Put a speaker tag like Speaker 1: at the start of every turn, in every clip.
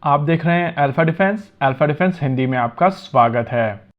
Speaker 1: आप देख रहे हैं अल्फा डिफेंस हिंदी में आपका स्वागत है।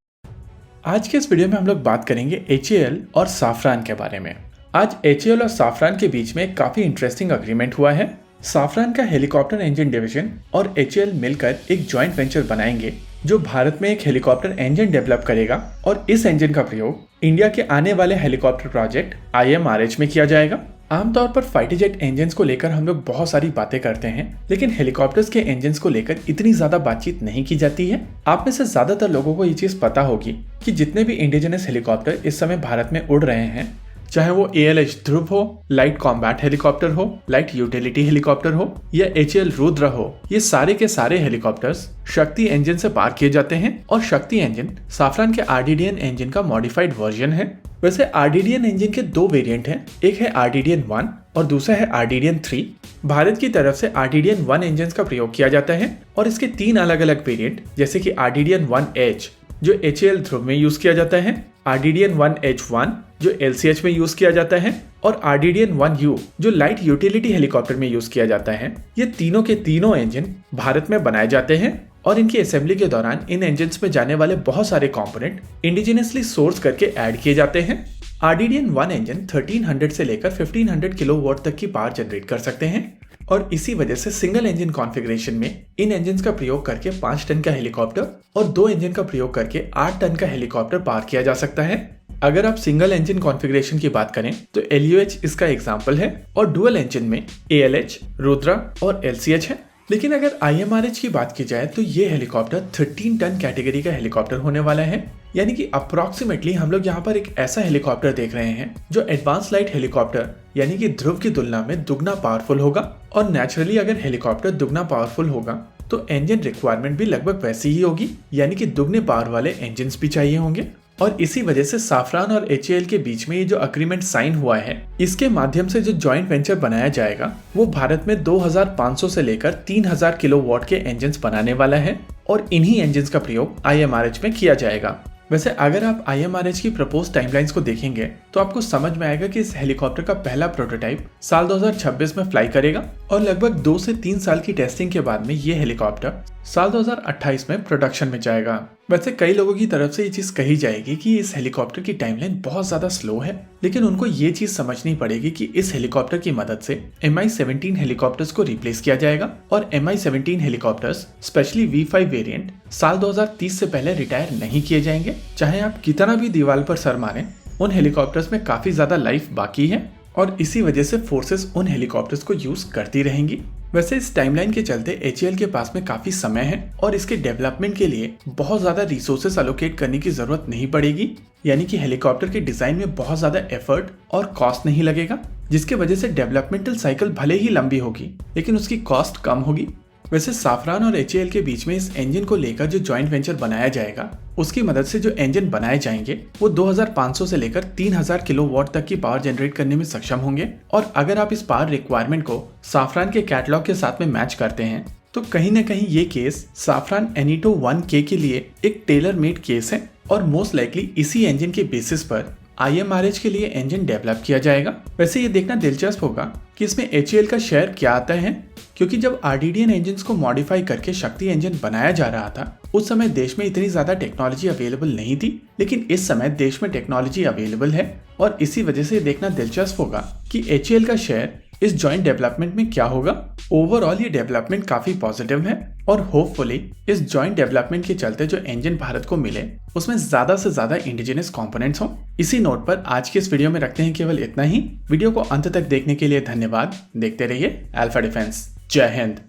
Speaker 2: आज के इस वीडियो में हम लोग बात करेंगे HAL और साफरान के बारे में। आज HAL और साफरान के बीच में काफी इंटरेस्टिंग अग्रीमेंट हुआ है। साफरान का हेलीकॉप्टर इंजन डिवीजन और HAL मिलकर एक जॉइंट वेंचर बनाएंगे जो भारत में एक हेलीकॉप्टर इंजन डेवलप करेगा और इस इंजन का प्रयोग इंडिया के आने वाले हेलीकॉप्टर प्रोजेक्ट IMRH में किया जाएगा। आमतौर पर फाइटर जेट इंजन्स को लेकर हम लोग बहुत सारी बातें करते हैं, लेकिन हेलीकॉप्टर्स के इंजन्स को लेकर इतनी ज्यादा बातचीत नहीं की जाती है। आप में से ज्यादातर लोगों को ये चीज पता होगी कि जितने भी इंडिजिनस हेलीकॉप्टर इस समय भारत में उड़ रहे हैं, चाहे वो ALH ध्रुव हो, लाइट कॉम्बैट हेलीकॉप्टर हो, लाइट यूटिलिटी हेलीकॉप्टर हो या HAL रुद्र हो, ये सारे के सारे हेलीकॉप्टर्स शक्ति इंजन से पार किए जाते हैं और शक्ति इंजन साफरान के RDDN इंजन का मॉडिफाइड वर्जन है। वैसे RDDN इंजन के दो वेरिएंट हैं, एक है RDDN 1 और दूसरा है RDDN 3। भारत की तरफ से RDDN 1 इंजन का प्रयोग किया जाता है और इसके तीन अलग अलग वेरिएंट जैसे कि RDDN 1H जो HAL ध्रुव में यूज किया जाता है, RDDN 1H1 जो LCH में यूज किया जाता है और RDDN 1U जो लाइट यूटिलिटी हेलीकॉप्टर में यूज किया जाता है। ये तीनों के तीनों इंजन भारत में बनाए जाते हैं और इनकी असेंबली के दौरान इन इंजन्स में जाने वाले बहुत सारे कंपोनेंट इंडिजिनसली सोर्स करके ऐड किए जाते हैं। RDDN 1 इंजन 1300 से लेकर 1500 किलोवाट तक की पावर जनरेट कर सकते हैं और इसी वजह से सिंगल इंजन कॉन्फ़िगरेशन में इन इंजन्स का प्रयोग करके 5 टन का हेलीकॉप्टर और 2 इंजन का प्रयोग करके 8 टन का हेलीकॉप्टर पार किया जा सकता है। अगर आप सिंगल इंजन कॉन्फ़िगरेशन की बात करें तो LUH इसका एग्जाम्पल है और डुअल इंजन में ALH, रुद्रा और LCH है। लेकिन अगर IMRH की बात की जाए तो ये हेलीकॉप्टर 13 टन कैटेगरी का हेलीकॉप्टर होने वाला है, यानी कि अप्रोक्सीमेटली हम लोग यहाँ पर एक ऐसा हेलीकॉप्टर देख रहे हैं जो एडवांस लाइट हेलीकॉप्टर यानी कि ध्रुव की तुलना में दुगना पावरफुल होगा। और नेचुरली अगर हेलीकॉप्टर दुगना पावरफुल होगा तो इंजन रिक्वायरमेंट भी लगभग वैसी ही होगी, यानी कि दुगने पावर वाले इंजन भी चाहिए होंगे। और इसी वजह से साफरान और HAL के बीच में ये जो अग्रीमेंट साइन हुआ है, इसके माध्यम से जो जॉइंट वेंचर बनाया जाएगा वो भारत में 2500 से लेकर 3000 किलोवाट के इंजन्स बनाने वाला है और इन्हीं इंजन्स का प्रयोग IMRH में किया जाएगा। वैसे अगर आप IMRH की प्रपोज टाइमलाइंस को देखेंगे तो आपको समझ में आएगा कि इस हेलीकॉप्टर का पहला प्रोटोटाइप साल 2026 में फ्लाई करेगा और लगभग 2 से 3 साल की टेस्टिंग के बाद में ये हेलीकॉप्टर साल 2028 में प्रोडक्शन में जाएगा। वैसे कई लोगों की तरफ से ये चीज कही जाएगी कि इस हेलीकॉप्टर की टाइमलाइन बहुत ज्यादा स्लो है, लेकिन उनको ये चीज समझनी पड़ेगी कि इस हेलीकॉप्टर की मदद से MI-17 हेलीकॉप्टर्स को रिप्लेस किया जाएगा और MI-17 helicopters specially V5 variant साल 2030 से पहले रिटायर नहीं किए जाएंगे। चाहे आप कितना भी दीवार पर सर मारें, उन हेलीकॉप्टर्स में काफी ज्यादा लाइफ बाकी है और इसी वजह से फोर्सेस उन हेलीकॉप्टर्स को यूज करती रहेंगी। वैसे इस टाइमलाइन के चलते HAL के पास में काफी समय है और इसके डेवलपमेंट के लिए बहुत ज्यादा रिसोर्सेस अलोकेट करने की जरूरत नहीं पड़ेगी, यानी कि हेलीकॉप्टर के डिजाइन में बहुत ज्यादा एफर्ट और कॉस्ट नहीं लगेगा, जिसके वजह से डेवलपमेंटल साइकिल भले ही लंबी होगी लेकिन उसकी कॉस्ट कम होगी। वैसे साफरान और HAL के बीच में इस इंजन को लेकर जो जॉइंट वेंचर बनाया जाएगा उसकी मदद से जो इंजन बनाए जाएंगे वो 2500 से लेकर 3000 किलोवाट तक की पावर जनरेट करने में सक्षम होंगे। और अगर आप इस पावर रिक्वायरमेंट को साफरान के कैटलॉग के साथ में मैच करते हैं तो कहीं ना कहीं ये केस साफरान एनीटो 1K के लिए एक टेलर मेड केस है और मोस्ट लाइकली इसी इंजन के बेसिस पर IMRH के लिए इंजन डेवलप किया जाएगा। वैसे ये देखना दिलचस्प होगा कि इसमें HAL का शेयर क्या आता है, क्योंकि जब RDDN इंजन्स को मॉडिफाई करके शक्ति इंजन बनाया जा रहा था उस समय देश में इतनी ज्यादा टेक्नोलॉजी अवेलेबल नहीं थी, लेकिन इस समय देश में टेक्नोलॉजी अवेलेबल है और इसी वजह से देखना दिलचस्प होगा कि HAL का शेयर इस जॉइंट डेवलपमेंट में क्या होगा। ओवरऑल ये डेवलपमेंट काफी पॉजिटिव है और होपफुली इस जॉइंट डेवलपमेंट के चलते जो इंजन भारत को मिले उसमें ज्यादा से ज्यादा इंडिजिनस कंपोनेंट्स हो। इसी नोट पर आज के इस वीडियो में रखते हैं केवल इतना ही। वीडियो को अंत तक देखने के लिए धन्यवाद। देखते रहिए अल्फा डिफेंस। जय हिंद।